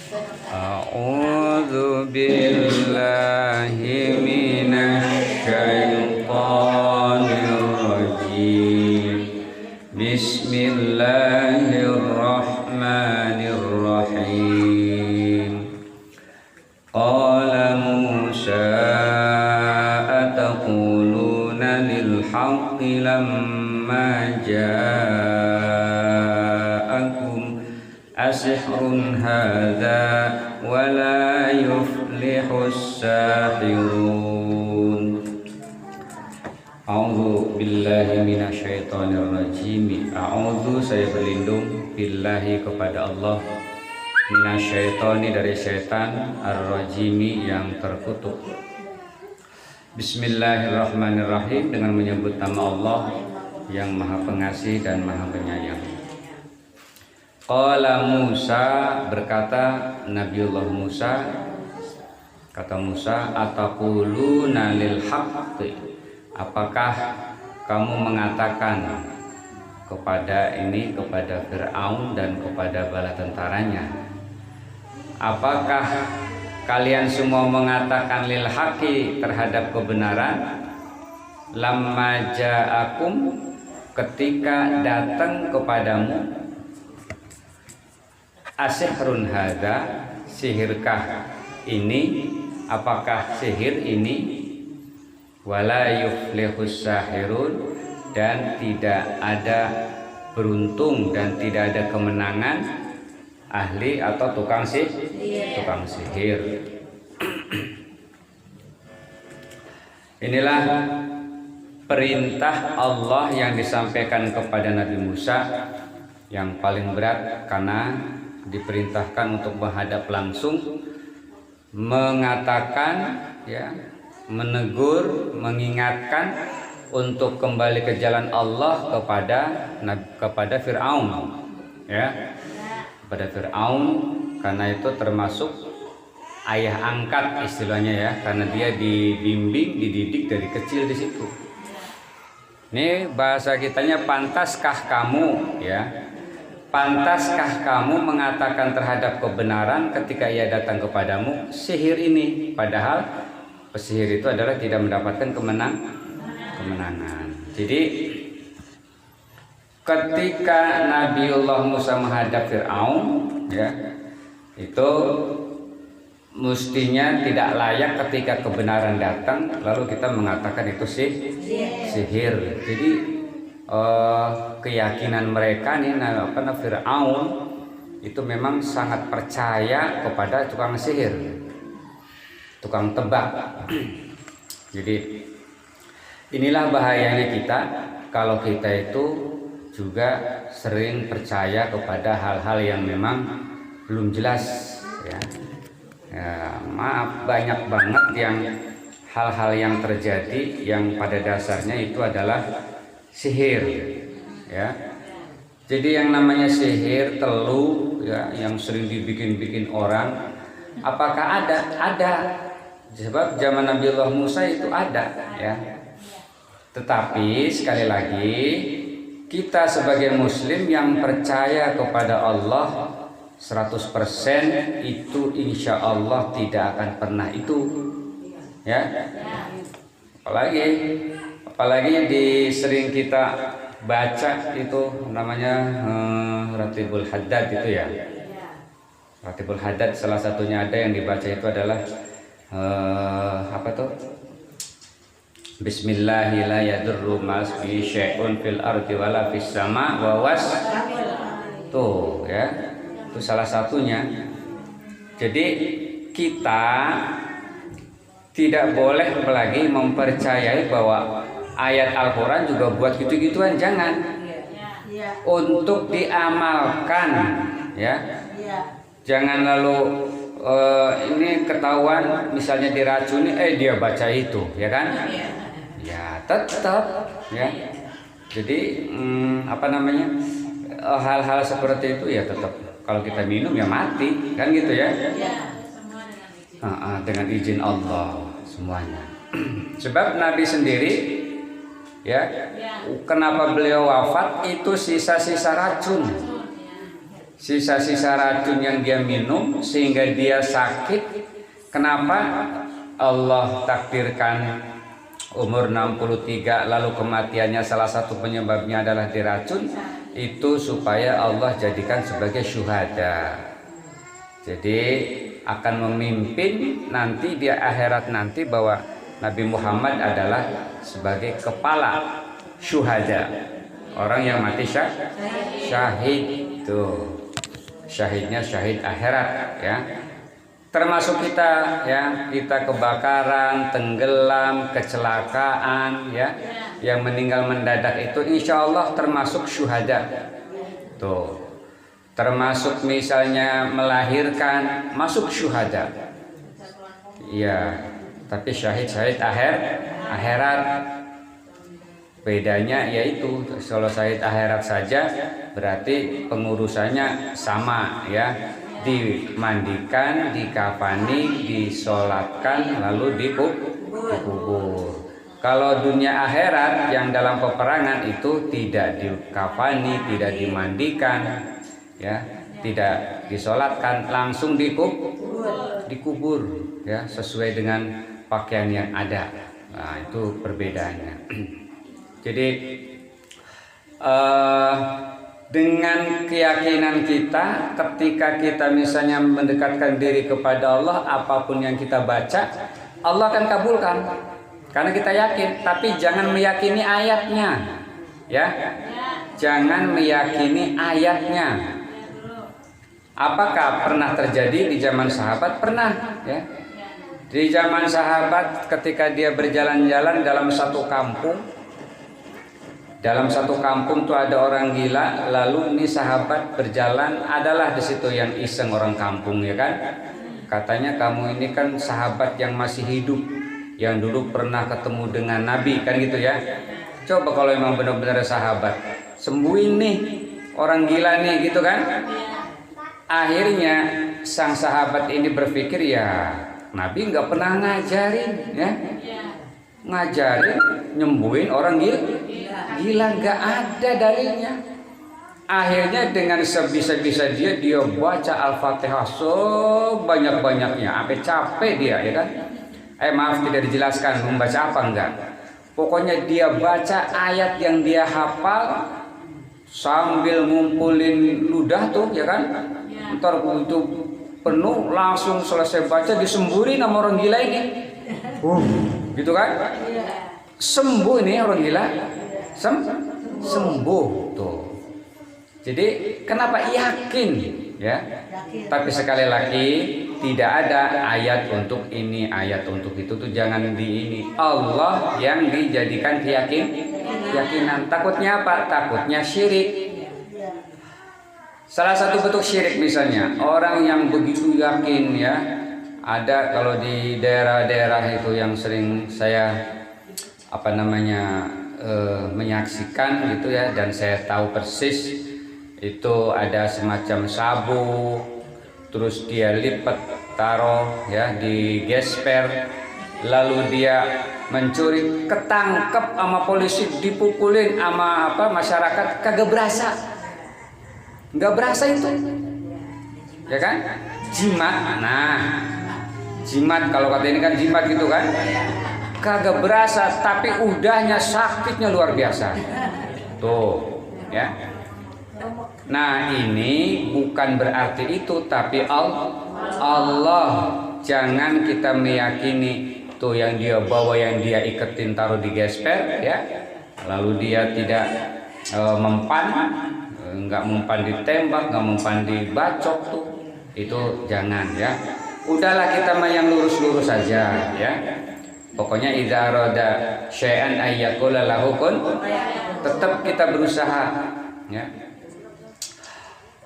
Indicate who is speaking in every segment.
Speaker 1: A'udzu billahi minasy syaithanir rajim. Bismillahirrahmanirrahim. Qala Musa ataquluna lil haqqi lamma ja'akum asihrun hadza wa la yuflihus sahirun. A'udzu billahi minasyaitonir rajim. A'udzu, saya berlindung, billahi kepada Allah, minasyaitoni dari setan, ar-rajimi yang terkutuk. Bismillahirrahmanirrahim, dengan menyebut nama Allah yang Maha Pengasih dan Maha Penyayang. Qala Musa, berkata Nabiullah Musa, kata Musa, ataquluna lil haqqi, apakah kamu mengatakan kepada Fir'aun dan kepada bala tentaranya, apakah kalian semua mengatakan lil haqqi, terhadap kebenaran, lamma ja'akum, ketika datang kepadamu, asihrun hadza, sihirkah ini, apakah sihir ini, wala yuflihus sahirun, dan tidak ada beruntung dan tidak ada kemenangan ahli atau tukang sihir. Inilah perintah Allah yang disampaikan kepada Nabi Musa, yang paling berat karena diperintahkan untuk menghadap langsung, mengatakan, ya, menegur, mengingatkan untuk kembali ke jalan Allah kepada Fir'aun, ya, kepada Fir'aun, karena itu termasuk ayah angkat istilahnya, ya, karena dia dibimbing, dididik dari kecil di situ. Ini bahasa kitanya, pantaskah kamu, ya, pantaskah kamu mengatakan terhadap kebenaran ketika ia datang kepadamu sihir ini, padahal pesihir itu adalah tidak mendapatkan kemenangan. Jadi ketika Nabiullah Musa menghadap Fir'aun, ya, itu mestinya tidak layak ketika kebenaran datang lalu kita mengatakan itu sihir. Jadi keyakinan mereka nih, Fir'aun itu memang sangat percaya kepada tukang sihir, tukang tebak. Jadi inilah bahayanya kita kalau kita itu juga sering percaya kepada hal-hal yang memang belum jelas, ya. Ya, maaf, banyak banget yang hal-hal yang terjadi yang pada dasarnya itu adalah sihir, ya. Jadi yang namanya sihir telu, ya, yang sering dibikin-bikin orang, apakah ada? Ada. Sebab zaman Nabiullah Musa itu ada, ya. Tetapi sekali lagi, kita sebagai muslim yang percaya kepada Allah 100% itu insya Allah tidak akan pernah itu, ya. Apalagi sering kita baca itu namanya Ratibul Haddad itu, ya. Ratibul Haddad salah satunya ada yang dibaca itu adalah apa tuh? Bismillahirrahmanirrahim, masbi syai'un fil ardi wala fis sama wa was, tuh, ya. Itu salah satunya. Jadi kita tidak boleh lagi mempercayai bahwa ayat Al-Quran juga buat gitu-gituan, jangan. Untuk diamalkan, ya. Jangan lalu ini ketahuan misalnya diracuni, dia baca itu, ya kan? Ya tetap, ya. Jadi hal-hal seperti itu ya tetap, kalau kita minum ya mati, kan gitu, ya. Dengan izin Allah semuanya. Sebab Nabi sendiri, ya, kenapa beliau wafat itu sisa-sisa racun. sisa-sisa racun yang dia minum sehingga dia sakit. Kenapa? Allah takdirkan umur 63 lalu kematiannya salah satu penyebabnya adalah diracun, itu supaya Allah jadikan sebagai syuhada. Jadi akan memimpin nanti di akhirat nanti bahwa Nabi Muhammad adalah sebagai kepala syuhada, orang yang mati syahid. Tuh, syahidnya syahid akhirat ya. Termasuk kita ya, kita kebakaran, tenggelam, kecelakaan ya, yang meninggal mendadak itu insya Allah termasuk syuhada. Tuh, termasuk misalnya melahirkan, masuk syuhada. Iya, tapi syahid akhirat. Bedanya yaitu kalau syahid akhirat saja berarti pengurusannya sama ya, dimandikan, dikafani, disolatkan, lalu dikubur. Kalau dunia akhirat yang dalam peperangan itu tidak dikafani, tidak dimandikan, ya, tidak disolatkan, langsung dikubur, ya, sesuai dengan pakaian yang ada. Nah, itu perbedaannya. Jadi dengan keyakinan kita, ketika kita misalnya mendekatkan diri kepada Allah, apapun yang kita baca, Allah akan kabulkan. Karena kita yakin, tapi jangan meyakini ayatnya, ya. Jangan meyakini ayatnya. Apakah pernah terjadi di zaman sahabat? Pernah, ya. Di zaman sahabat, ketika dia berjalan-jalan dalam satu kampung. Dalam satu kampung tuh ada orang gila, lalu ini sahabat berjalan, adalah di situ yang iseng orang kampung ya kan. Katanya kamu ini kan sahabat yang masih hidup, yang dulu pernah ketemu dengan Nabi kan gitu ya. Coba kalau memang benar-benar sahabat, sembuhin nih orang gila nih gitu kan. Akhirnya sang sahabat ini berpikir ya Nabi nggak pernah ngajarin ya, ngajarin nyembuhin orang gila nggak ada dalilnya. Akhirnya dengan sebisa-bisa dia baca Al-Fatihah sebanyak-banyaknya, sampai capek dia ya kan. Maaf tidak dijelaskan membaca apa enggak. Pokoknya dia baca ayat yang dia hafal sambil ngumpulin ludah tuh ya kan. Ntar itu penuh, langsung selesai baca disembuhin sama orang gila ini. Gitu kan? Sembuh nih orang gila. Sembuh tuh. Jadi kenapa yakin ya? Tapi sekali lagi tidak ada ayat untuk ini, ayat untuk itu tuh jangan di ini. Allah yang dijadikan keyakinan. Takutnya apa? Takutnya syirik. Salah satu bentuk syirik misalnya orang yang begitu yakin ya. Ada kalau di daerah-daerah itu yang sering saya menyaksikan gitu ya, dan saya tahu persis itu ada semacam sabu, terus dia lipat taruh ya di gesper, lalu dia mencuri, ketangkep sama polisi, dipukulin sama masyarakat, kagak berasa, nggak berasa itu ya kan. Jimat, nah jimat kalau kata ini kan jimat gitu kan, kagak berasa, tapi udahnya sakitnya luar biasa tuh ya. Nah ini bukan berarti itu, tapi Allah jangan kita meyakini tuh yang dia bawa, yang dia iketin taruh di gesper ya, lalu dia tidak mempan, nggak mempan ditembak, nggak mempan dibacok tuh, itu jangan ya. Udahlah kita mah yang lurus-lurus saja ya. Pokoknya idza arada syai'an ayyaqula lahu kun, tetap kita berusaha ya.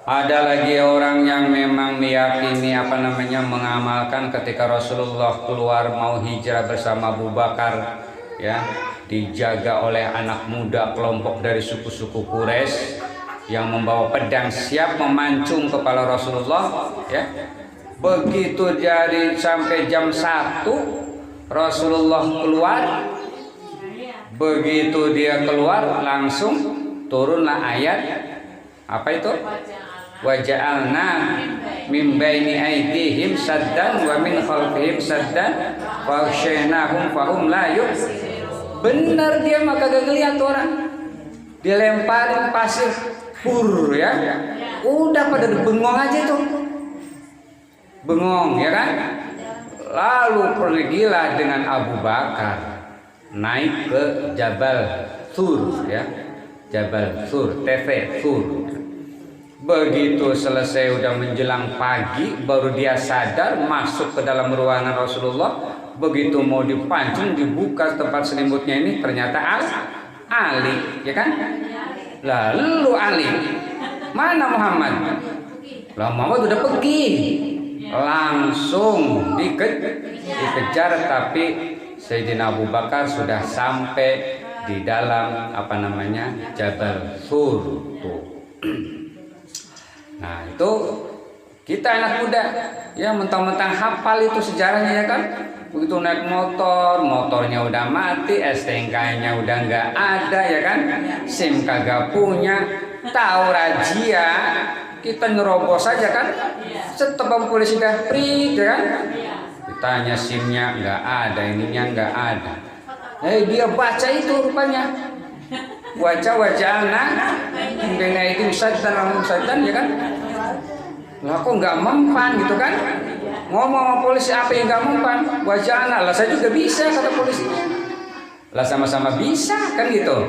Speaker 1: Ada lagi orang yang memang meyakini mengamalkan ketika Rasulullah keluar mau hijrah bersama Abu Bakar ya, dijaga oleh anak muda kelompok dari suku-suku Quraisy yang membawa pedang siap memancung kepala Rasulullah ya. Begitu jadi sampai jam 1 Rasulullah keluar, begitu dia keluar langsung turunlah ayat apa itu? wa ja'alna min baini aydihim saddan wa min khalfihim saddan fa aghshaynahum fahum la yubsirun. Benar dia mah kagak ngeliat orang. Dilemparin pasir pur ya. Udah pada bengong aja tuh. Bengong ya kan? Lalu pergilah dengan Abu Bakar naik ke Jabal Thur ya. Jabal Thur, Thur. Begitu selesai udah menjelang pagi baru dia sadar masuk ke dalam ruangan Rasulullah. Begitu mau dipancing dibuka tempat selimutnya ini ternyata Ali ya kan? Lalu Ali mana Muhammad? Lah Muhammad udah pergi. Langsung dikejar tapi Sayyidina Abu Bakar sudah sampai di dalam Jabal Thur tuh. Nah itu kita anak muda ya mentang-mentang hafal itu sejarahnya ya kan. Begitu naik motornya udah mati, STNK-nya udah nggak ada ya kan, SIM kagak punya, tahu razia kita nyerobos aja kan, setebang polisi dah prit ya kan, ditanya SIM-nya nggak ada, ininya nggak ada, dia baca itu rupanya, wajah-wajahna, bena itu saddan ya kan, lah kok nggak mempan gitu kan. Ngomong sama polisi apa yang gak mempan? Wajahnya lah saya juga bisa kata polisi. Lah sama-sama bisa kan gitu.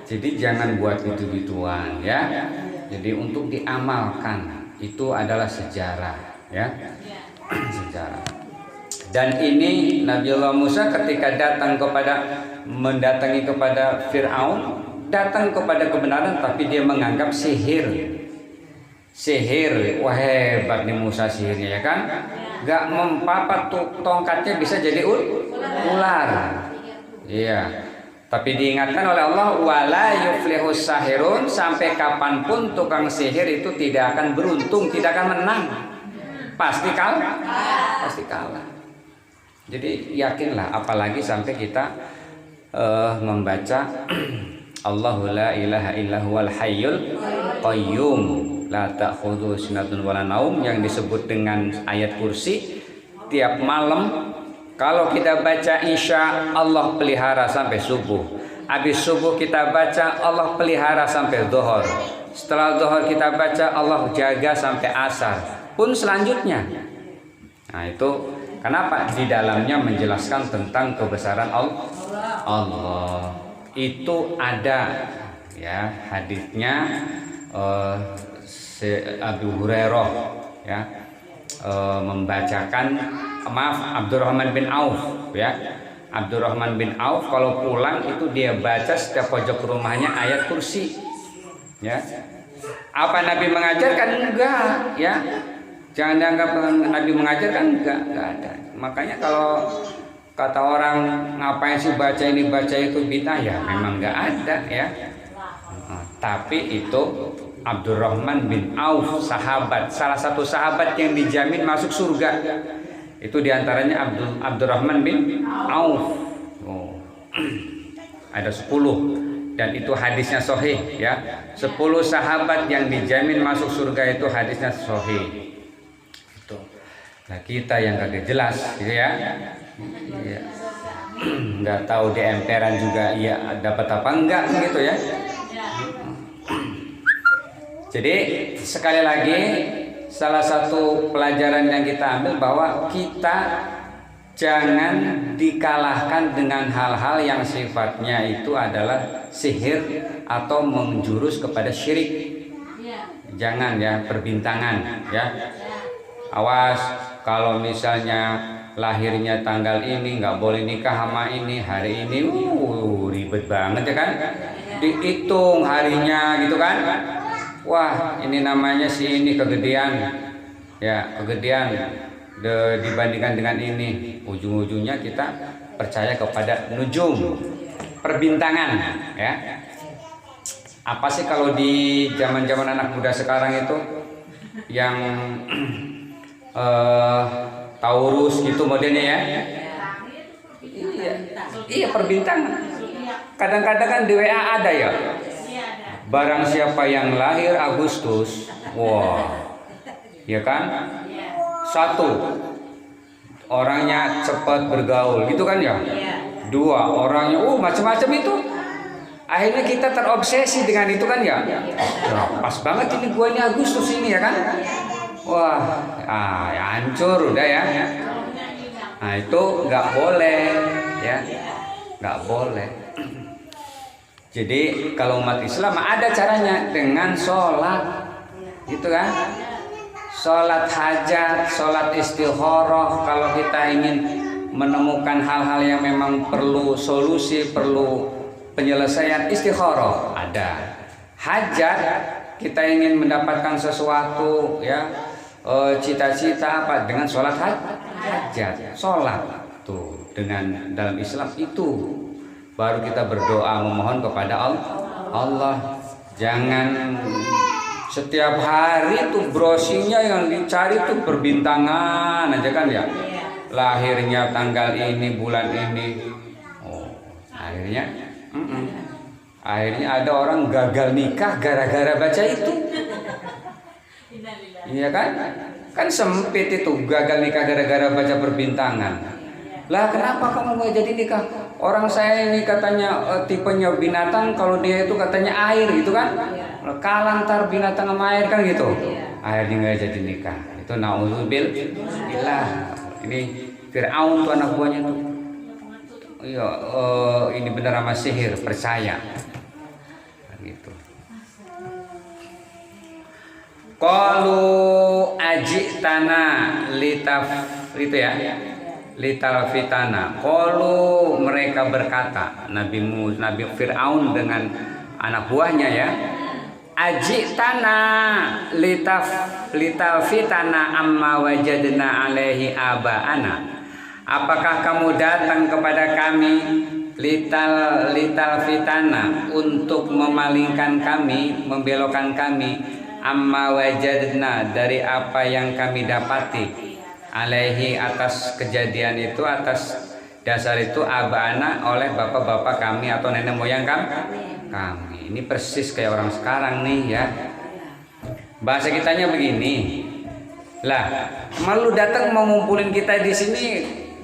Speaker 1: Jadi jangan buat gitu-gituan ya. Jadi untuk diamalkan itu adalah sejarah ya. Sejarah. Dan ini Nabiullah Musa ketika mendatangi kepada Fir'aun, datang kepada kebenaran tapi dia menganggap sihir. Wah hebat nih Musa sihirnya ya kan. Gak mempapat tongkatnya bisa jadi ular. Iya. Tapi diingatkan oleh Allah wala yuflihus sahirun, sampai kapanpun tukang sihir itu tidak akan beruntung, tidak akan menang. Pasti kalah. Jadi yakinlah, apalagi sampai kita membaca Allahu la ilaha illa huwal hayyul qayyum la ta'khudhu sinatun wala naum, yang disebut dengan ayat kursi. Tiap malam kalau kita baca Isya, Allah pelihara sampai subuh. Habis subuh kita baca, Allah pelihara sampai zuhur. Setelah zuhur kita baca, Allah jaga sampai asar pun selanjutnya. Nah itu kenapa? Di dalamnya menjelaskan tentang kebesaran Allah. Itu ada ya hadisnya Abu Hurairah ya membacakan, Abdurrahman bin Auf ya. Abdurrahman bin Auf kalau pulang itu dia baca setiap pojok rumahnya ayat kursi ya. Apa Nabi mengajarkan? Enggak ya. Jangan dianggap Nabi mengajarkan, enggak ada. Makanya kalau kata orang ngapain sih baca ini baca itu bid'ah, ya memang enggak ada ya. Tapi itu Abdurrahman bin Auf, sahabat, salah satu sahabat yang dijamin masuk surga. Itu diantaranya Abdurrahman bin Auf. Ada 10 dan itu hadisnya sahih ya. 10 sahabat yang dijamin masuk surga itu hadisnya sahih. Itu. Nah kita yang kagak jelas gitu ya. Ya. Nggak tahu di emperan juga ya dapat apa enggak gitu ya. Jadi sekali lagi salah satu pelajaran yang kita ambil bahwa kita jangan dikalahkan dengan hal-hal yang sifatnya itu adalah sihir atau menjurus kepada syirik. Jangan ya, perbintangan ya. Awas kalau misalnya lahirnya tanggal ini nggak boleh nikah sama ini, hari ini ribet banget ya kan. Dihitung harinya gitu kan. Wah ini namanya si ini kegedean ya, kegedean dibandingkan dengan ini. Ujung-ujungnya kita percaya kepada nujum, perbintangan ya. Apa sih kalau di zaman-zaman anak muda sekarang itu yang Taurus gitu modelnya ya. Iya perbintangan. Kadang-kadang kan di WA ada ya. Barang siapa yang lahir Agustus Wah, ya kan? Satu, orangnya cepat bergaul, gitu kan ya? Dua, orangnya macam-macam itu. Akhirnya kita terobsesi dengan itu kan ya? Pas banget ini buahnya Agustus ini ya kan? Wah, ya hancur udah ya. Nah itu nggak boleh ya, nggak boleh. Jadi kalau umat Islam ada caranya dengan sholat, gitu kan? Sholat hajat, sholat istikharah. Kalau kita ingin menemukan hal-hal yang memang perlu solusi, perlu penyelesaian, istikharah ada. Hajat, kita ingin mendapatkan sesuatu ya, cita-cita apa, dengan sholat hajat. Sholat tuh dengan dalam Islam itu baru kita berdoa memohon kepada Allah. Jangan setiap hari tuh browsingnya yang dicari tuh perbintangan aja kan ya. Lahirnya tanggal ini, bulan ini. Akhirnya ada orang gagal nikah gara-gara baca itu. Iya kan? Kan sempit itu, gagal nikah gara-gara baca perbintangan. Lah kenapa kamu mau jadi nikah? Orang saya ini katanya tipenya binatang, kalau dia itu katanya air gitu kan? Kalah ntar binatang sama air kan gitu. Akhirnya nggak jadi nikah. Itu naudzubillah. Ini Fir'aun tuh anak buahnya tuh. Iya, ini benar sama sihir, percaya. Gitu. Qalu ajitana litaf itu ya. Lital fitana. Qalu, mereka berkata, Nabi Fir'aun dengan anak buahnya ya. Ajitana lital fitana amma wajadna alaihi abaana. Apakah kamu datang kepada kami lital fitana untuk memalingkan kami, membelokkan kami, amma wajadna, dari apa yang kami dapati, alaihi, atas kejadian itu, atas dasar itu, abaana, oleh bapak-bapak kami atau nenek moyang kami. Ini persis kayak orang sekarang nih ya. Bahasa kitanya begini. Lah, malu datang mau ngumpulin kita di sini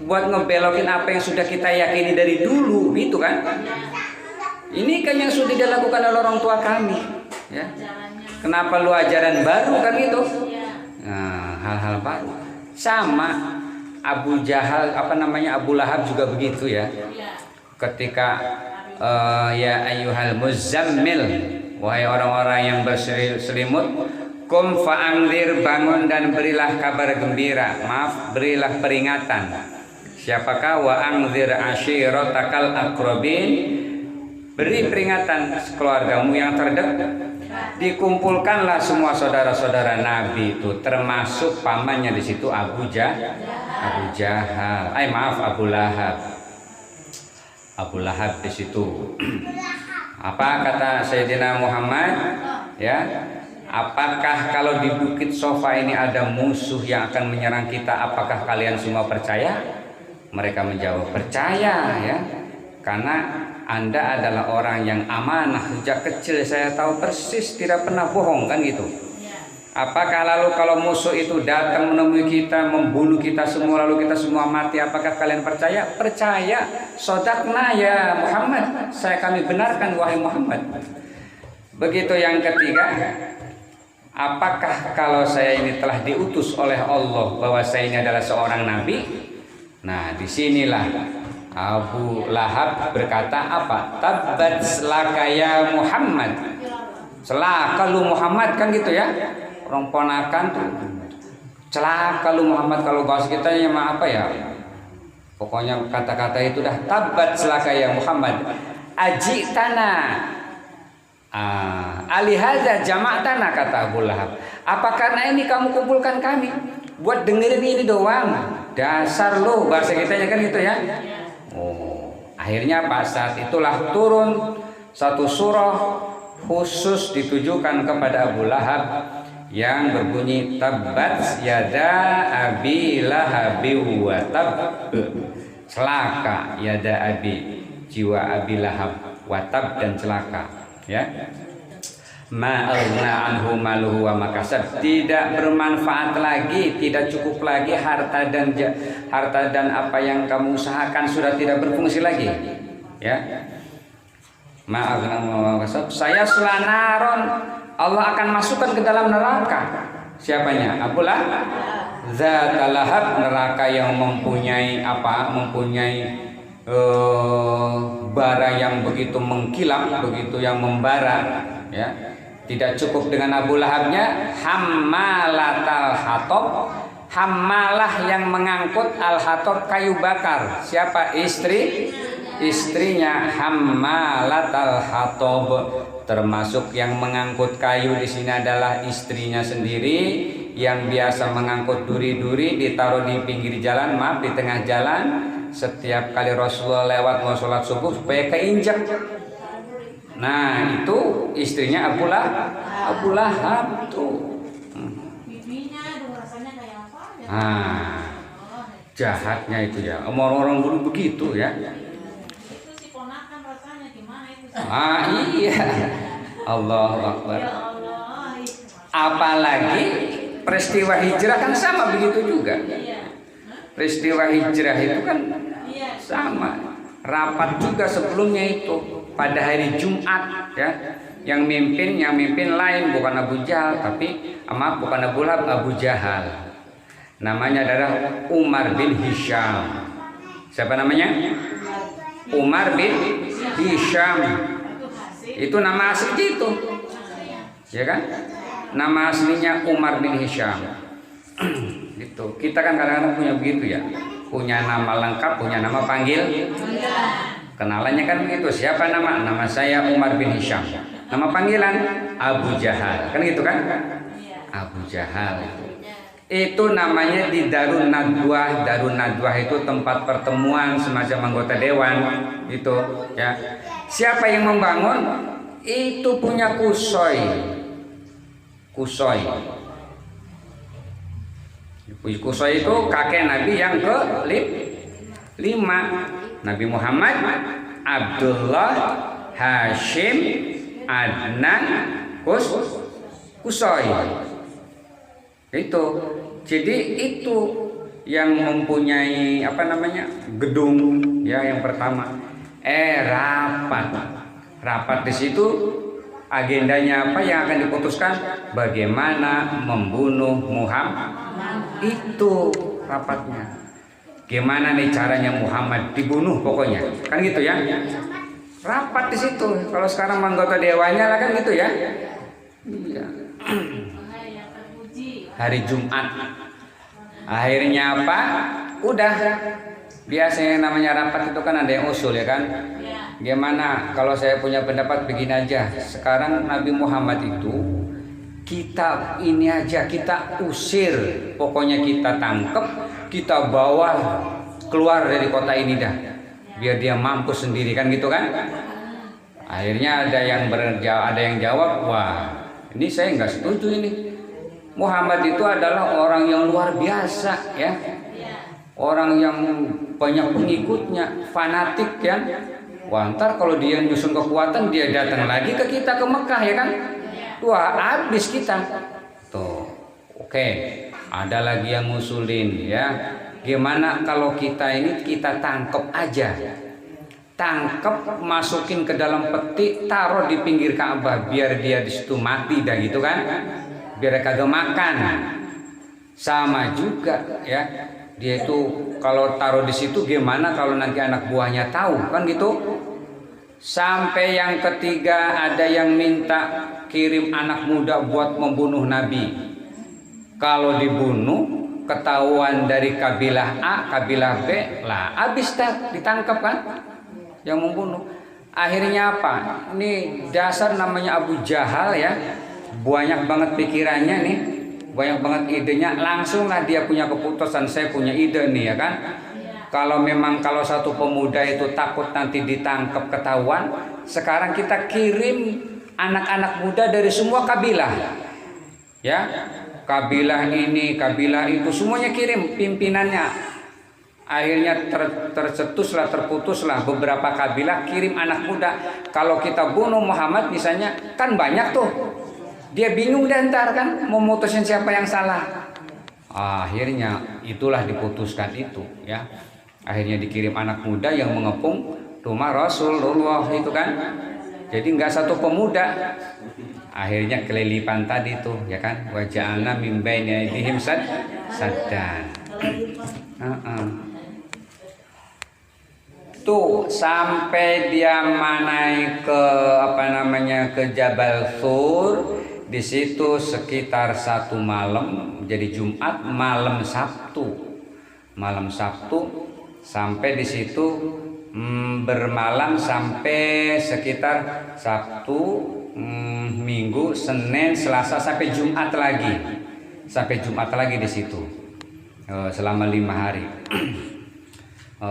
Speaker 1: buat ngebelokin apa yang sudah kita yakini dari dulu, gitu kan? Ini kan yang sudah dilakukan oleh orang tua kami, ya. Kenapa lu ajaran baru kan gitu? Nah, hal-hal baru. Sama Abu Jahal, Abu Lahab juga begitu ya. Ketika ya ayyuhal muzammil, wahai orang-orang yang berselimut, kum fa'anzir, bangun dan berilah kabar gembira, berilah peringatan. Siapakah? Wa anzir ashiratakal aqrabin, beri peringatan keluargamu yang terdekat. Dikumpulkanlah semua saudara-saudara Nabi itu, termasuk pamannya di situ Abu Jahal. Abu Lahab di situ. Apa kata Sayyidina Muhammad? Ya, apakah kalau di Bukit Sofa ini ada musuh yang akan menyerang kita, apakah kalian semua percaya? Mereka menjawab, percaya ya. Karena Anda adalah orang yang amanah, sejak kecil saya tahu persis, tidak pernah bohong kan gitu. Apakah lalu kalau musuh itu datang menemui kita, membunuh kita semua, lalu kita semua mati, apakah kalian percaya? Percaya. Sodakna ya Muhammad, kami benarkan wahai Muhammad. Begitu yang ketiga, apakah kalau saya ini telah diutus oleh Allah, bahwa saya ini adalah seorang nabi? Nah, disinilah Abu Lahab berkata apa? Tabbat laka ya Muhammad. Celaka lu Muhammad, kan gitu ya. Orang ponakan tuh. Celaka lu Muhammad, kalau bahasa kita ya apa ya? Pokoknya kata-kata itu dah, tabbat laka ya Muhammad. Ajitana. Alihadza jama'tana, kata Abu Lahab. Apa karena ini kamu kumpulkan kami buat dengerin ini doang? Dasar lu, bahasa kitanya kan gitu ya. Akhirnya pas saat itulah turun satu surah khusus ditujukan kepada Abu Lahab yang berbunyi tabbat yada abi lahabi wa tab. Celaka yada abi, jiwa Abi Lahab, wa tab, dan celaka ya. ma'agna anhu maluhu wa makasab, tidak bermanfaat lagi, tidak cukup lagi harta dan apa yang kamu usahakan sudah tidak berfungsi lagi, ya. Ma'agna anhu wa makasab, saya selanaron, Allah akan masukkan ke dalam neraka. Siapanya? Abu Lahab. Zatal lahab, neraka yang mempunyai bara yang begitu mengkilap, begitu yang membara, ya. Tidak cukup dengan Abu Lahabnya, hammalatal hatab, hammalah yang mengangkut al-hatab, kayu bakar. Siapa? Istrinya hammalatal hatab. Termasuk yang mengangkut kayu di sini adalah istrinya sendiri, yang biasa mengangkut duri-duri ditaruh di pinggir jalan, di tengah jalan. Setiap kali Rasulullah lewat mau sholat subuh supaya keinjak. Nah, itu istrinya Abu Lahab tuh. Nah, jahatnya itu ya. Orang-orang dulu begitu ya. Iya. Allahu Akbar. Apalagi peristiwa hijrah kan sama begitu juga. Peristiwa hijrah itu kan sama. Rapat juga sebelumnya itu pada hari Jumat, ya. Yang mimpin lain, bukan Abu Jahal, tapi bukan Abu Lahab, Abu Jahal. Namanya adalah Umar bin Hisham. Siapa namanya? Umar bin Hisham. Itu nama asli itu, ya kan? Nama aslinya Umar bin Hisham. Gitu. Kita kan kadang-kadang punya begitu ya, punya nama lengkap, punya nama panggil. Kenalannya kan begitu. Siapa nama? Nama saya Umar bin Hisham. Nama panggilan Abu Jahal. Kan gitu kan? Abu Jahal. Itu namanya di Darun Nadwah. Darun Nadwah itu tempat pertemuan semacam anggota dewan gitu, ya. Siapa yang membangun? Itu punya Kusoi. Kusoi itu kakek Nabi yang ke-5. Nabi Muhammad, Abdullah, Hashim, Adnan, Kusoi. Itu. Jadi itu yang mempunyai gedung, ya, yang pertama. Rapat di situ agendanya apa yang akan diputuskan? Bagaimana membunuh Muhammad. Itu rapatnya. Gimana nih caranya Muhammad dibunuh, pokoknya. Kan gitu ya. Rapat di situ. Kalau sekarang anggota dewannya lah kan gitu ya. Iya. Hari Jumat. Akhirnya apa? Udah. Biasanya namanya rapat itu kan ada yang usul, ya kan? Gimana kalau saya punya pendapat begini aja. Sekarang Nabi Muhammad itu kita ini aja, kita usir. Pokoknya kita tangkap, kita bawa keluar dari kota ini dah. Biar dia mampus sendiri, kan gitu kan? Akhirnya ada yang jawab, wah, ini saya nggak setuju ini. Muhammad itu adalah orang yang luar biasa, ya. Orang yang banyak pengikutnya, fanatik, ya. Wah, ntar kalau dia nyusun kekuatan, dia datang lagi ke kita, ke Mekah, ya kan? Wah, habis kita. Tuh, oke. Ada lagi yang ngusulin, ya. Gimana kalau kita tangkap aja. Tangkap, masukin ke dalam peti, taruh di pinggir Ka'bah, biar dia di situ mati dah, gitu kan? Biar kagak makan. Sama juga, ya. Dia itu kalau taruh di situ gimana kalau nanti anak buahnya tahu, kan gitu. Sampai yang ketiga ada yang minta kirim anak muda buat membunuh Nabi. Kalau dibunuh ketahuan dari kabilah A, kabilah B, lah habis dah, ditangkap kan yang membunuh. Akhirnya apa? Ini dasar namanya Abu Jahal, ya. Banyak banget pikirannya nih, banyak banget idenya. Langsunglah dia punya keputusan, saya punya ide nih, ya kan. Kalau satu pemuda itu takut nanti ditangkap ketahuan, sekarang kita kirim anak-anak muda dari semua kabilah, ya. Kabilah ini, kabilah itu, semuanya kirim pimpinannya. Akhirnya terputuslah beberapa kabilah kirim anak muda. Kalau kita bunuh Muhammad misalnya, kan banyak tuh. Dia bingung dan ntar kan mau mutusin siapa yang salah. Akhirnya itulah diputuskan itu ya. Akhirnya dikirim anak muda yang mengepung rumah Rasulullah itu kan. Jadi nggak satu pemuda. Akhirnya kelilipan tadi tuh ya kan. Wa ja'alna min baini aydihim saddan. Tuh sampai dia naik ke ke Jabal Sur. Di situ sekitar 1 malam, jadi Jumat malam Sabtu sampai di situ bermalam sampai sekitar Sabtu, Minggu, Senin, Selasa sampai Jumat lagi di situ selama 5 hari.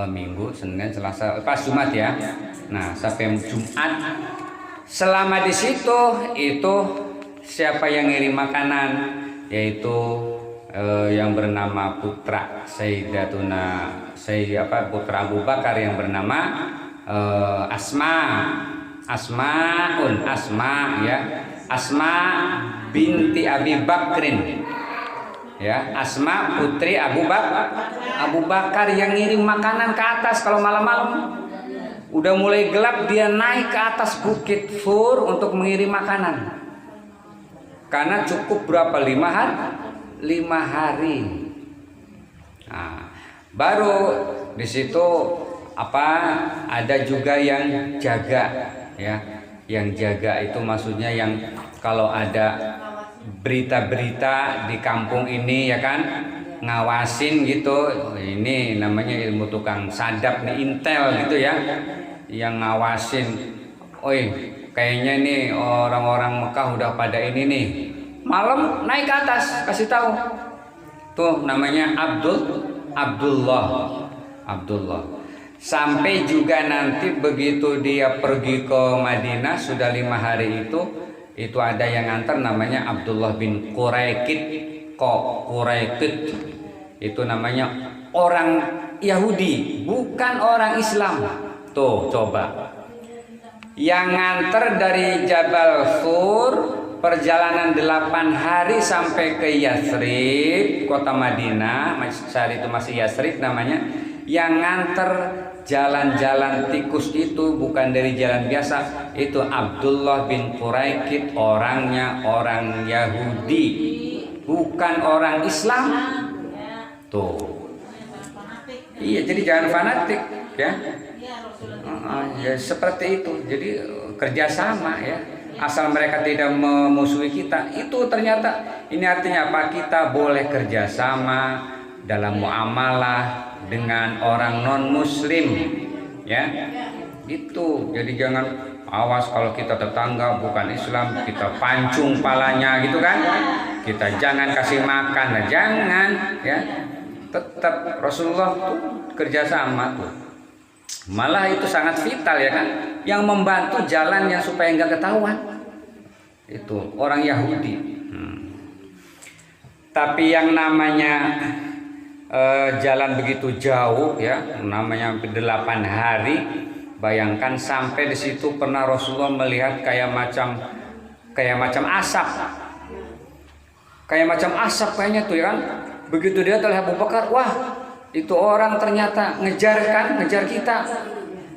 Speaker 1: Minggu, Senin, Selasa, pas Jumat ya. Nah sampai Jumat selama di situ itu siapa yang ngirim makanan, yaitu yang bernama putra Sayyidatuna putra Abu Bakar yang bernama Asma binti Abi Bakrin ya. Asma putri Abu Bakar yang ngirim makanan ke atas. Kalau malam-malam udah mulai gelap dia naik ke atas bukit Sur untuk mengirim makanan. Karena cukup berapa 5 hari. Nah, baru di situ ada juga yang jaga ya. Yang jaga itu maksudnya yang kalau ada berita-berita di kampung ini ya kan, ngawasin gitu. Ini namanya ilmu tukang sadap nih, intel gitu ya. Yang ngawasin. Kayaknya nih orang-orang Mekah udah pada ini nih. Malam naik ke atas kasih tahu. Tuh namanya Abdullah. Sampai juga nanti begitu dia pergi ke Madinah sudah 5 hari itu ada yang nganter namanya Abdullah bin Quraikid. Itu namanya orang Yahudi, bukan orang Islam. Tuh coba. Yang nganter dari Jabal Sur perjalanan 8 hari sampai ke Yathrib, kota Madinah. Saat itu masih Yathrib namanya. Yang nganter jalan-jalan tikus itu bukan dari jalan biasa, itu Abdullah bin Quraikid, orangnya orang Yahudi, bukan orang Islam. Tuh. Iya, jadi jangan fanatik ya. Ya seperti itu. Jadi kerjasama ya. Asal mereka tidak memusuhi kita, itu ternyata ini artinya apa? Kita boleh kerjasama dalam muamalah dengan orang non Muslim, ya. Itu. Jadi jangan awas kalau kita tetangga bukan Islam kita pancung palanya gitu kan? Kita jangan kasih makan, nah, jangan ya. Tetap Rasulullah tuh kerjasama tuh. Malah itu sangat vital ya kan, yang membantu jalannya supaya nggak ketahuan itu orang Yahudi. Tapi yang namanya jalan begitu jauh ya, namanya 8 hari, bayangkan sampai di situ pernah Rasulullah melihat kayak macam asap, kayaknya tuh ya kan. Begitu dia terlihat Abu Bakar, wah itu orang ternyata ngejar kita.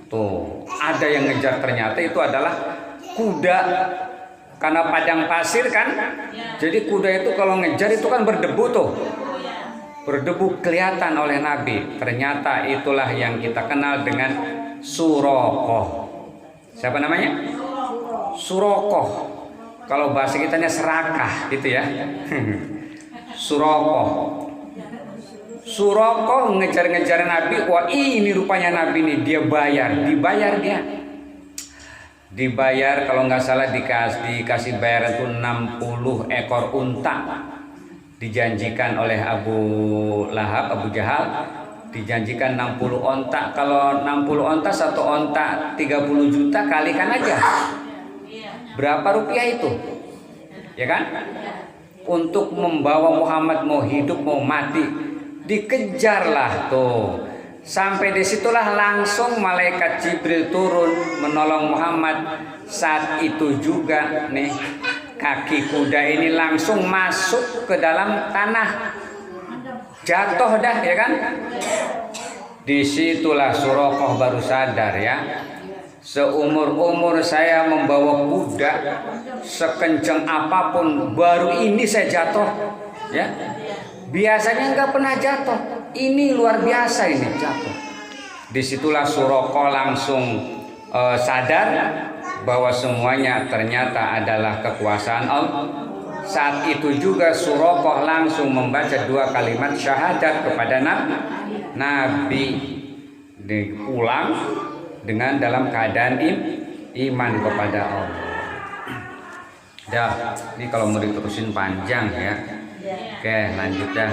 Speaker 1: Tuh, ada yang ngejar, ternyata itu adalah kuda. Karena padang pasir kan. Jadi kuda itu kalau ngejar itu kan berdebu tuh. Berdebu kelihatan oleh Nabi. Ternyata itulah yang kita kenal dengan Surokoh. Siapa namanya? Surokoh. Kalau bahasa kitanya serakah gitu ya. Surokoh ngejar-ngejar Nabi. Wah ini rupanya Nabi nih, dia dibayar kalau nggak salah dikasih bayaran itu 60 ekor unta. Dijanjikan oleh Abu Jahal, dijanjikan 60 onta. Kalau 60 onta, satu onta 30 juta, kalikan aja berapa rupiah itu ya kan, untuk membawa Muhammad mau hidup mau mati. Dikejarlah tuh. Sampai disitulah langsung malaikat Jibril turun menolong Muhammad. Saat itu juga nih kaki kuda ini langsung masuk ke dalam tanah, jatuh dah ya kan. Disitulah Suraqah baru sadar ya, seumur-umur saya membawa kuda sekencang apapun, baru ini saya jatuh ya. Biasanya nggak pernah jatuh, ini luar biasa ini jatuh. Disitulah Suraqah langsung sadar bahwa semuanya ternyata adalah kekuasaan Allah. Saat itu juga Suraqah langsung membaca 2 kalimat syahadat kepada Nabi, diulang dengan dalam keadaan iman kepada Allah. Dah, ini kalau mau diterusin panjang ya. Oke, lanjut dah.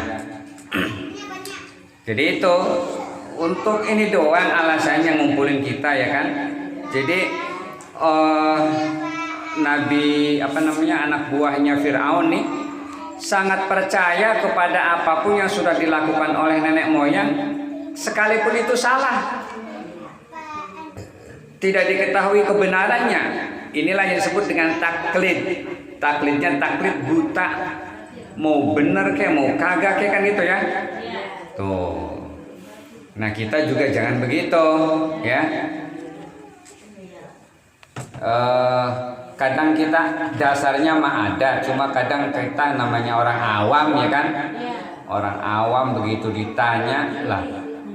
Speaker 1: Jadi itu untuk ini doang alasannya ngumpulin kita ya kan. Jadi Nabi anak buahnya Fir'aun nih sangat percaya kepada apapun yang sudah dilakukan oleh nenek moyang, sekalipun itu salah, tidak diketahui kebenarannya. Inilah yang disebut dengan taklid. Taklidnya taklid buta, mau bener kayak mau kagak kayak kan gitu ya. Tuh. Nah kita juga jangan begitu ya. Kadang kita dasarnya mah ada, cuma kadang kita namanya orang awam ya kan. Orang awam begitu ditanya, lah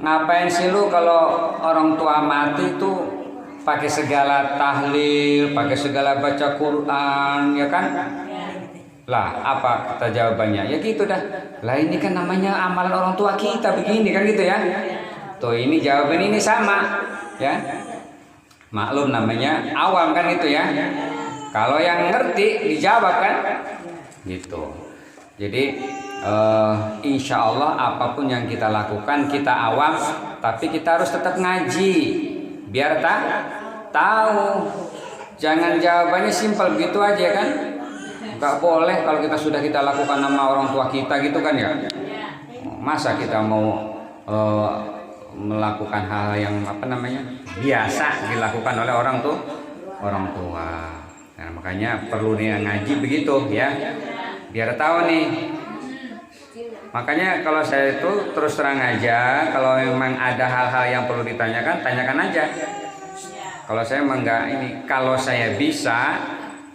Speaker 1: ngapain sih lu kalau orang tua mati tuh pakai segala tahlil, pakai segala baca Quran ya kan. Lah apa kata jawabannya? Ya gitu dah. Lah ini kan namanya amalan orang tua kita begini kan gitu ya. Tuh ini jawaban ini sama ya. Maklum namanya awam kan itu ya. Kalau yang ngerti dijawab kan gitu. Jadi insya Allah apapun yang kita lakukan, kita awam tapi kita harus tetap ngaji biar tahu. Jangan jawabannya simpel begitu aja kan. Gak boleh kalau kita lakukan nama orang tua kita gitu kan ya. Masa kita mau melakukan hal yang biasa dilakukan oleh orang tua. Nah, makanya perlu nih ngaji begitu ya, biar tahu nih. Makanya kalau saya itu terus terang aja, kalau memang ada hal-hal yang perlu ditanyakan, tanyakan aja. Kalau saya memang nggak ini, kalau saya bisa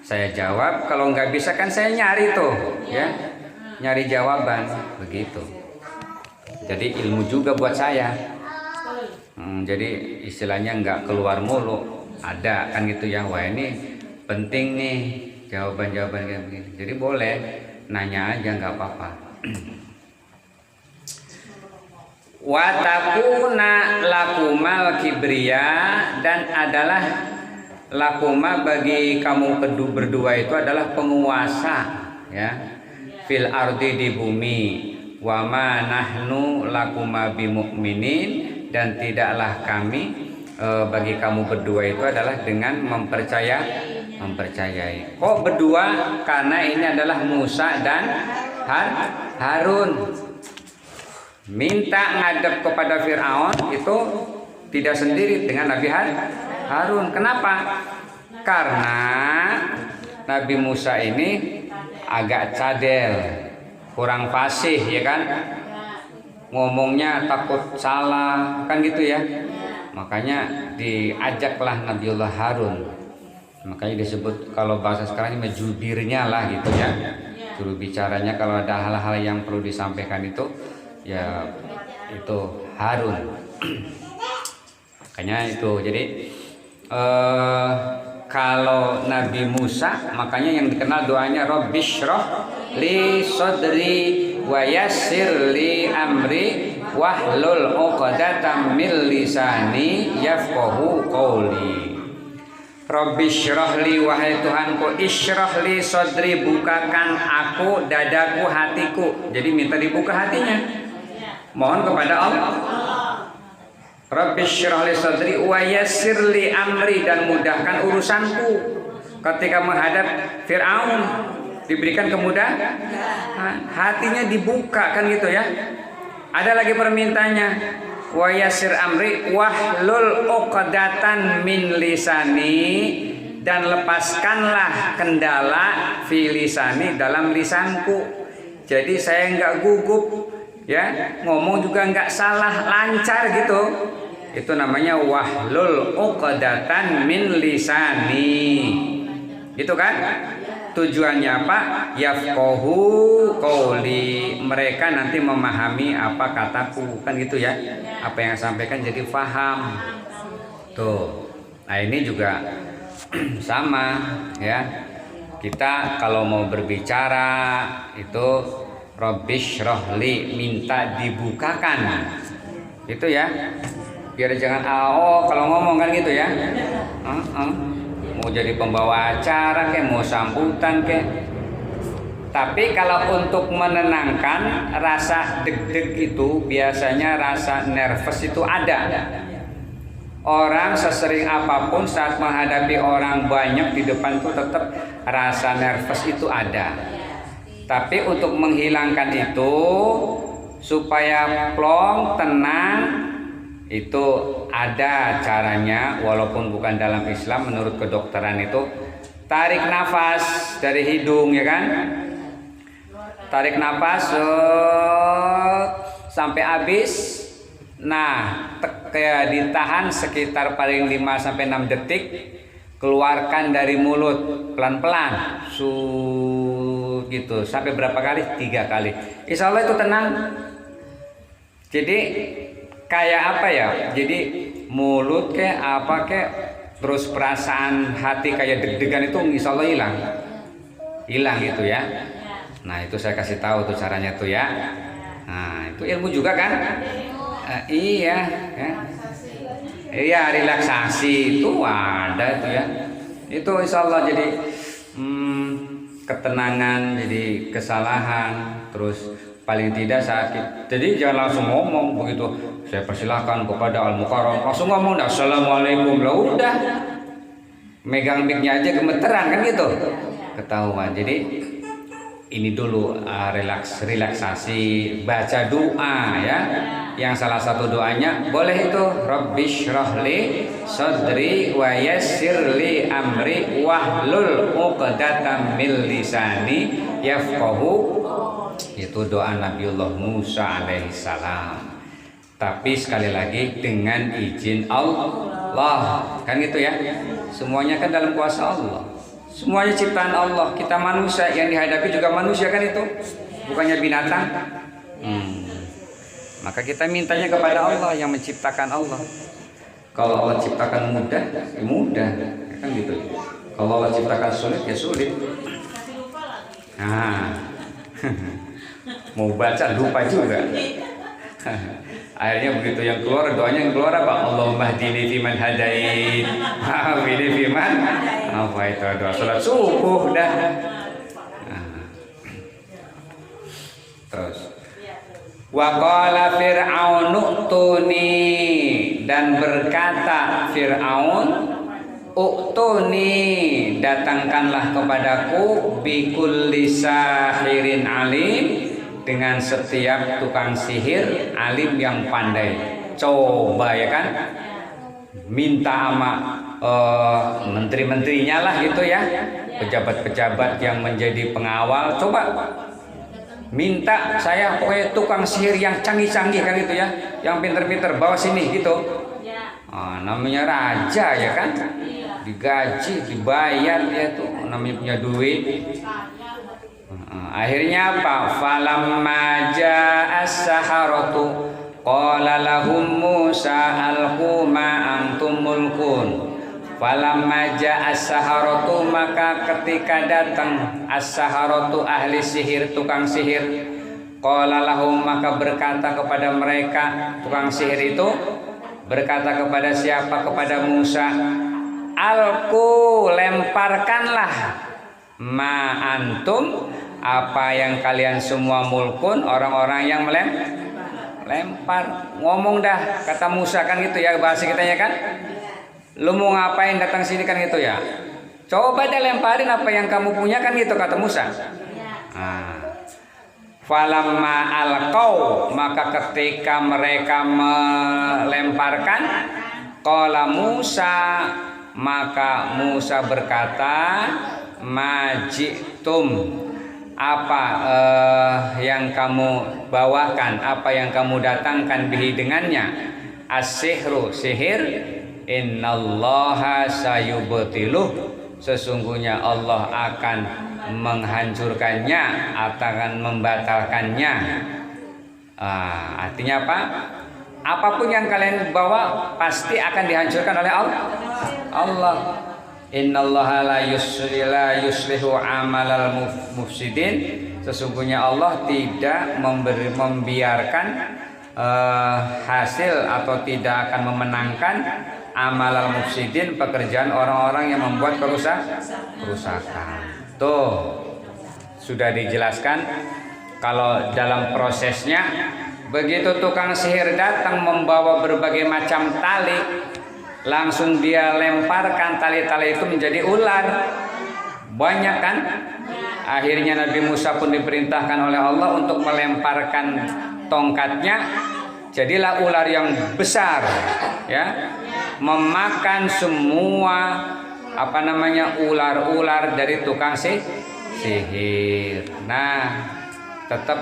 Speaker 1: saya jawab, kalau nggak bisa kan saya nyari tuh ya, nyari jawaban begitu. Jadi ilmu juga buat saya. Jadi istilahnya nggak keluar mulu, ada kan gitu ya. Wah ini penting nih jawaban-jawaban kayak begini. Jadi boleh nanya aja nggak apa-apa. Wa takuna lakumal kibriya, dan adalah lakuma bagi kamu berdua itu adalah penguasa ya, fil ardi di bumi, wa ma nahnu lakuma bimu'minin, dan tidaklah kami bagi kamu berdua itu adalah dengan mempercayai. Kok berdua? Karena ini adalah Musa dan Harun. Minta ngadep kepada Fir'aun itu tidak sendiri dengan Nabi Harun. Kenapa? Karena Nabi Musa ini agak cadel, kurang fasih ya kan, ngomongnya takut salah kan gitu ya. Makanya diajaklah Nabiullah Harun. Makanya disebut kalau bahasa sekarang ini jubirnya lah gitu ya, juru bicaranya kalau ada hal-hal yang perlu disampaikan itu ya itu Harun. Makanya itu jadi kalau Nabi Musa makanya yang dikenal doanya Rabbishrah li sadri wa yassir li amri wahlul 'uqdatam min lisani yafqahu qawli. Rabbishrah li, wahai Tuhanku, isyrah li sadri, bukakan aku dadaku, hatiku. Jadi minta dibuka hatinya, mohon kepada Allah. Rabbishrah li sadri wa yassir li amri, dan mudahkan urusanku. Ketika menghadap Fir'aun diberikan kemudahan, hatinya dibuka kan gitu ya. Ada lagi permintaannya, wa yassir amri wahlul 'uqdatan min lisani dan lepaskanlah kendala fi lisani dalam lisanku. Jadi saya nggak gugup, ya, ngomong juga nggak salah, lancar gitu. Itu namanya wahlul uqdatan min lisani. Gitu kan? Tujuannya apa? Yafqahu qauli, mereka nanti memahami apa kataku, kan gitu ya. Apa yang saya sampaikan jadi faham. Tuh. Nah, ini juga sama ya. Kita kalau mau berbicara itu Rabbish rohli, minta dibukakan. Gitu ya. Biar jangan kalau ngomong kan gitu ya. Mau jadi pembawa acara kayak, mau sambutan kayak. Tapi kalau untuk menenangkan rasa deg-deg itu, biasanya rasa nervous itu ada. Orang sesering apapun saat menghadapi orang banyak di depan tuh tetap rasa nervous itu ada. Tapi untuk menghilangkan itu supaya plong, tenang, itu ada caranya, walaupun bukan dalam Islam. Menurut kedokteran itu tarik nafas dari hidung, ya kan? Tarik nafas sampai habis. Nah, kayak ditahan sekitar paling 5 sampai 6 detik, keluarkan dari mulut pelan-pelan. Gitu. Sampai berapa kali? 3 kali. Insya Allah itu tenang. Jadi kayak apa ya? Jadi mulut kayak apa kayak, terus perasaan hati kayak deg-degan itu insya Allah hilang gitu ya. Nah, itu saya kasih tahu tuh caranya tuh ya. Nah, itu ilmu juga kan? Iya ya. Iya, relaksasi itu ada itu ya. Itu insya Allah jadi ketenangan, jadi kesalahan, terus paling tidak sakit. Jadi jangan langsung ngomong begitu. Saya persilahkan kepada Al-Mukarram, langsung ngomong dah, Assalamualaikum, lah udah. Megang mic-nya aja gemeteran kan gitu. Ketahuan. Jadi ini dulu relaksasi, baca doa ya. Yang salah satu doanya boleh itu Rabbish rohli sadri wa yassirli amri wahlul uqdatam min lisani yafqahu. Itu doa Nabiullah Musa alaihissalam. Tapi sekali lagi dengan izin Allah, kan gitu ya. Semuanya kan dalam kuasa Allah. Semuanya ciptaan Allah. Kita manusia, yang dihadapi juga manusia kan itu, bukannya binatang. Maka kita mintanya kepada Allah yang menciptakan Allah. Kalau Allah ciptakan mudah, ya mudah, kan gitu. Kalau Allah ciptakan sulit, ya sulit. Nah, mau baca lupa juga. Akhirnya begitu yang keluar, doanya yang keluar apa? Allahumma hdini fiman hadait, wahfini fiman. Apa itu doa salat subuh dah. Terus wa qala fir'aunu tuni, dan berkata Fir'aun, uktuni, datangkanlah kepadaku, bikulli sahirin alim, dengan setiap tukang sihir alim yang pandai. Coba ya kan, minta sama menteri-menterinya lah gitu ya, pejabat-pejabat yang menjadi pengawal, coba minta saya pokoknya tukang sihir yang canggih-canggih kan gitu ya, yang pinter-pinter, bawa sini gitu. Namanya raja ya kan, digaji, dibayar dia tuh, namanya punya duit. Akhirnya apa? Falamma ja'as saharatu qala lahum Musa alqu ma antum mulkun. Falamma ja'as saharatu, maka ketika datang as-saharatu, ahli sihir, tukang sihir, qala lahum, maka berkata kepada mereka, tukang sihir itu berkata kepada siapa? Kepada Musa, alqu, lemparkanlah, ma antum, apa yang kalian semua, mulkun, orang-orang yang lempar. Ngomong dah, kata Musa kan gitu ya, bahasa kitanya kan, lu mau ngapain datang sini kan gitu ya, coba deh lemparin apa yang kamu punya kan gitu, kata Musa. Falamma alqau, maka ketika mereka melemparkan, qala Musa, Maka Musa berkata, majitum, apa yang kamu bawakan, apa yang kamu datangkan bihi dengannya, as-sihru, sihir, innallaha sayubtiluh, sesungguhnya Allah akan menghancurkannya, akan membatalkannya. Artinya apa? Apapun yang kalian bawa pasti akan dihancurkan oleh Allah. Innallaha la yuslihu amalal mufsidin, sesungguhnya Allah tidak membiarkan hasil atau tidak akan memenangkan amalal mufsidin, pekerjaan orang-orang yang membuat kerusakan. Tuh sudah dijelaskan kalau dalam prosesnya begitu tukang sihir datang membawa berbagai macam tali, langsung dia lemparkan tali-tali itu menjadi ular. Banyak kan? Akhirnya Nabi Musa pun diperintahkan oleh Allah untuk melemparkan tongkatnya. Jadilah ular yang besar, ya, memakan semua ular-ular dari tukang sihir. Nah, tetap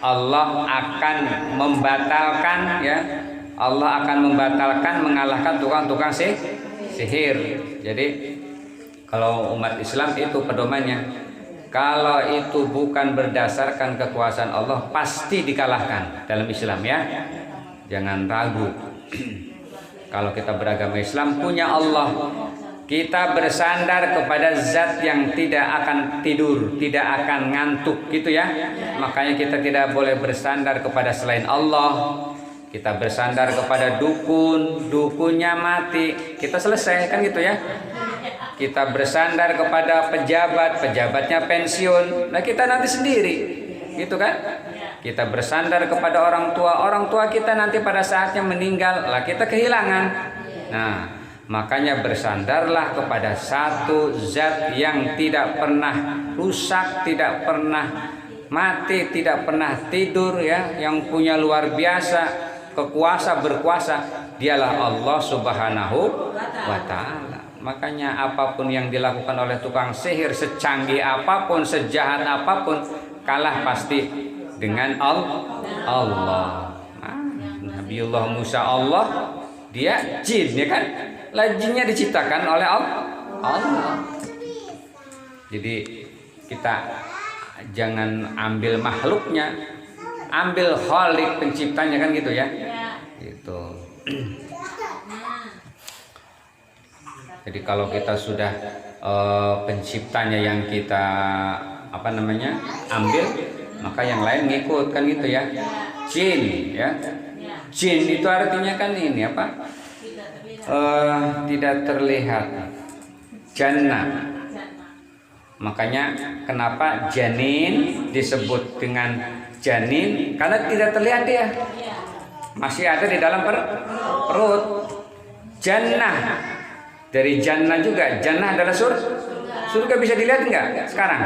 Speaker 1: Allah akan membatalkan, ya. Allah akan membatalkan, mengalahkan tukang-tukang sihir. Jadi kalau umat Islam itu pedomannya, kalau itu bukan berdasarkan kekuasaan Allah pasti dikalahkan dalam Islam, ya. Jangan ragu. Kalau kita beragama Islam punya Allah, kita bersandar kepada zat yang tidak akan tidur, tidak akan ngantuk, gitu ya. Makanya kita tidak boleh bersandar kepada selain Allah. Kita bersandar kepada dukun, dukunnya mati, kita selesai, kan gitu ya. Kita bersandar kepada pejabat, pejabatnya pensiun, nah kita nanti sendiri, gitu kan. Kita bersandar kepada orang tua kita nanti pada saatnya meninggal, lah kita kehilangan. Nah, makanya bersandarlah kepada satu zat yang tidak pernah rusak, tidak pernah mati, tidak pernah tidur, ya, yang punya luar biasa berkuasa, dialah Allah Subhanahu wa Ta'ala. Makanya apapun yang dilakukan oleh tukang sihir, secanggih apapun, sejahat apapun, kalah pasti dengan Allah. Nabiullah Musa Allah, dia jin, ya kan? Jinnya diciptakan oleh Allah. Jadi kita jangan ambil makhluknya, ambil khalik penciptanya, kan gitu ya. Gitu. Jadi kalau kita sudah penciptanya yang kita ambil, maka yang lain ngikut, kan gitu ya. Jin, ya. Jin itu artinya kan ini apa? Tidak terlihat. Jannah. Makanya kenapa janin disebut dengan janin? Karena tidak terlihat dia, masih ada di dalam perut. Jannah dari jannah juga. Jannah adalah surga bisa dilihat enggak sekarang?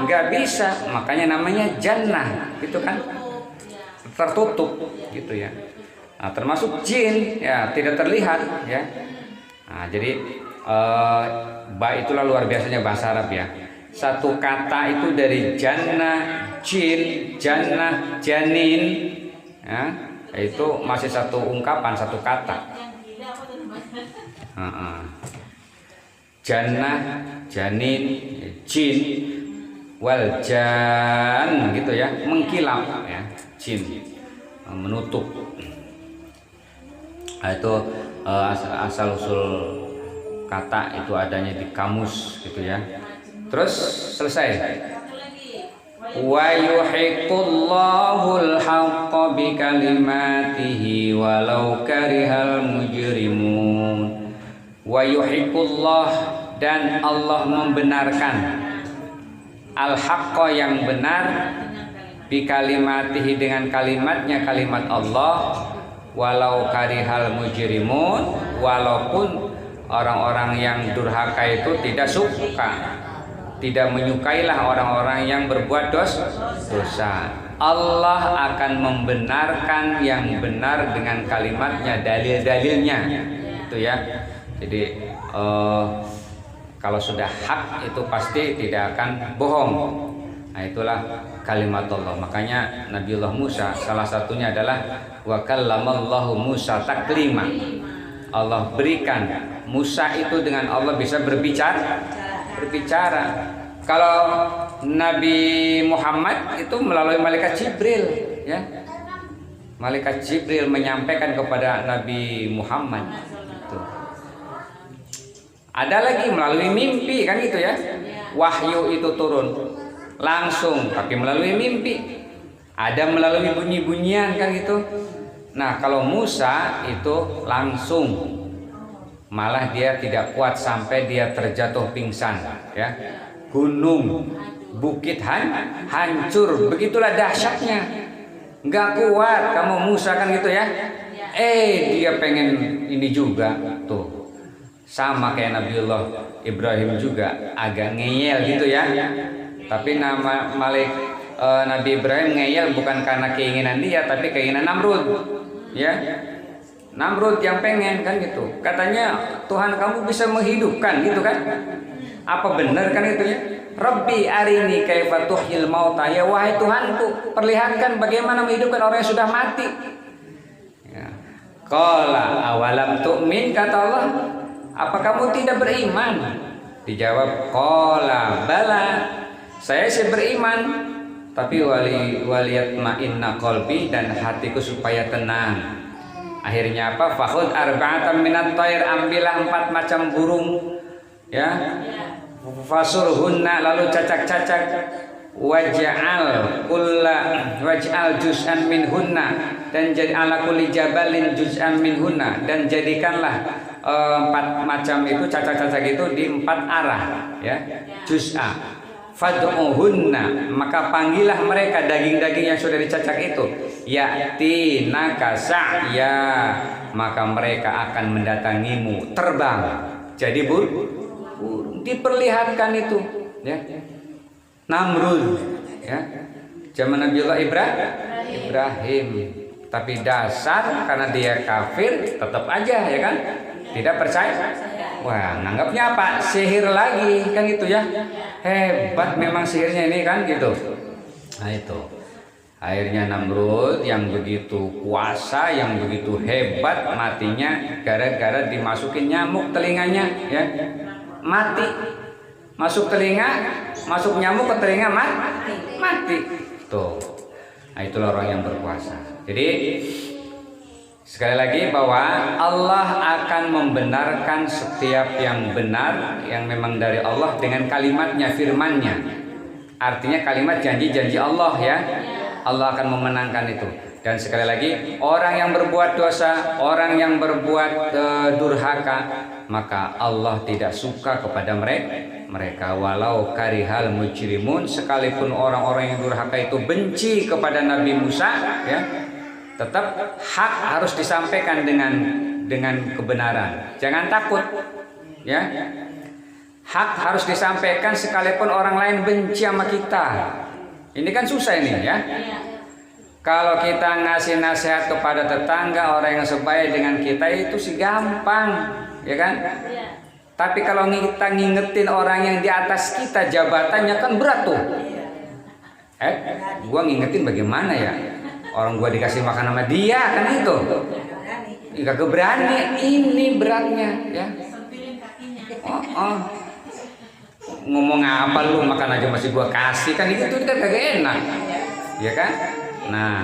Speaker 1: Enggak bisa, makanya namanya jannah, gitu kan, tertutup, gitu ya. Nah, termasuk jin, ya, tidak terlihat, ya. Nah, jadi ba itulah luar biasanya bahasa Arab, ya. Satu kata itu dari jannah, jin, jannah, janin, ya, itu masih satu ungkapan, satu kata. Jannah, janin, jin, wal jan, gitu ya, mengkilap, ya, jin, menutup. Nah, itu asal usul kata itu adanya di kamus, gitu ya. Terus selesai. Wa yuhiqullahul haqqa bi kalimatihi walau karihal mujrimun. Wa yuhiqullah, dan Allah membenarkan al-haqqa, yang benar, bi kalimatihi, dengan kalimatnya, kalimat Allah, walau karihal mujrimun, walaupun orang-orang yang durhaka itu tidak suka, tidak menyukailah orang-orang yang berbuat dosa. Allah akan membenarkan yang benar dengan kalimatnya, dalil-dalilnya, itu ya. Jadi kalau sudah hak itu pasti tidak akan bohong. Nah, itulah kalimat Allah. Makanya Nabiullah Musa salah satunya adalah wa kallamallahu Musa taklima. Allah berikan Musa itu dengan Allah bisa berbicara. Kalau Nabi Muhammad itu melalui malaikat Jibril, ya. Malaikat Jibril menyampaikan kepada Nabi Muhammad. Gitu. Ada lagi melalui mimpi kan gitu ya. Wahyu itu turun langsung tapi melalui mimpi. Ada melalui bunyi-bunyian kan gitu. Nah, kalau Musa itu langsung. Malah dia tidak kuat sampai dia terjatuh pingsan, ya. Gunung, bukit hancur. Begitulah dahsyatnya. Nggak kuat kamu Musa kan gitu ya. Dia pengen ini juga tuh. Sama kayak Nabiullah Ibrahim juga agak ngeyel gitu ya. Tapi nama Nabi Ibrahim ngeyel bukan karena keinginan dia, tapi keinginan Namrud. Ya. Namrud yang pengen kan gitu. Katanya Tuhan kamu bisa menghidupkan gitu kan. Apa benar kan itu ya? Rabbi arini kaifa tuhyil mauta. Ya wahai Tuhanku, perlihatkan bagaimana menghidupkan orang yang sudah mati. Ya. Qala awalam tu'min, kata Allah. Apa kamu tidak beriman? Dijawab qala bala. Saya sih beriman, tapi waliyatma'inna qalbi, dan hatiku supaya tenang. Akhirnya apa? Fakhud arba'atan minat thair, ambillah 4 macam burung, ya. Fasurhunna, lalu cacak-cacak. Waj'al juz'an minhunna, dan jadi ala kulli jabalin juz'an minhunna, dan jadikanlah 4 macam itu cacak-cacak itu di 4 arah, ya. Juz'a. Fad'uhunna, maka panggillah mereka daging-daging yang sudah dicacak itu. Ya'tinaka sa'ya, maka mereka akan mendatangimu terbang. Jadi burung diperlihatkan itu, ya. Namrud, ya. Zaman Nabiullah Ibrahim. Tapi dasar karena dia kafir tetap aja, ya kan? Tidak percaya. Wah, nanggapnya apa? Sihir lagi kan gitu ya. Hebat memang sihirnya ini kan gitu. Nah itu. Akhirnya Namrud yang begitu kuasa, yang begitu hebat, matinya gara-gara dimasukin nyamuk telinganya, ya. Mati. Masuk telinga, masuk nyamuk ke telinga, mati. Tuh. Nah, itulah orang yang berkuasa. Jadi sekali lagi bahwa Allah akan membenarkan setiap yang benar yang memang dari Allah dengan kalimatnya, firmannya. Artinya kalimat janji-janji Allah, ya. Allah akan memenangkan itu. Dan sekali lagi, orang yang berbuat dosa, orang yang berbuat durhaka, maka Allah tidak suka kepada mereka. Walau karihal mujrimun, sekalipun orang-orang yang durhaka itu benci kepada Nabi Musa, ya, tetap hak harus disampaikan dengan kebenaran. Jangan takut, ya. Hak harus disampaikan sekalipun orang lain benci sama kita. Ini kan susah ini, ya. Kalau kita ngasih nasihat kepada tetangga orang yang sebaya dengan kita itu sih gampang, ya kan? Tapi kalau kita ngingetin orang yang di atas kita jabatannya kan berat tuh. Gua ngingetin bagaimana ya? Orang gua dikasih makan sama dia kan itu. Gak berani, ini beratnya, ya. Ngomong apa lu, makan aja masih gua kasih, kan itu kan kagak enak, ya kan? Nah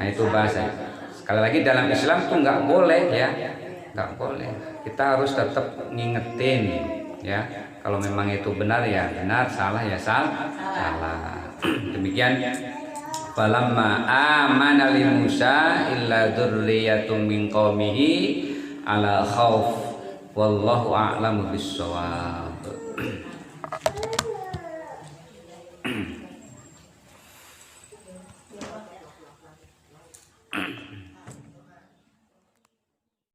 Speaker 1: itu bahasa. Sekali lagi dalam Islam tuh nggak boleh, ya, nggak boleh. Kita harus tetap ngingetin, ya. Kalau memang itu benar ya benar, salah ya salah. Demikian. Falamma amana li Musa illa dzurriyyatun min qaumihi ala khauf wallahu a'lamu bis-shawab.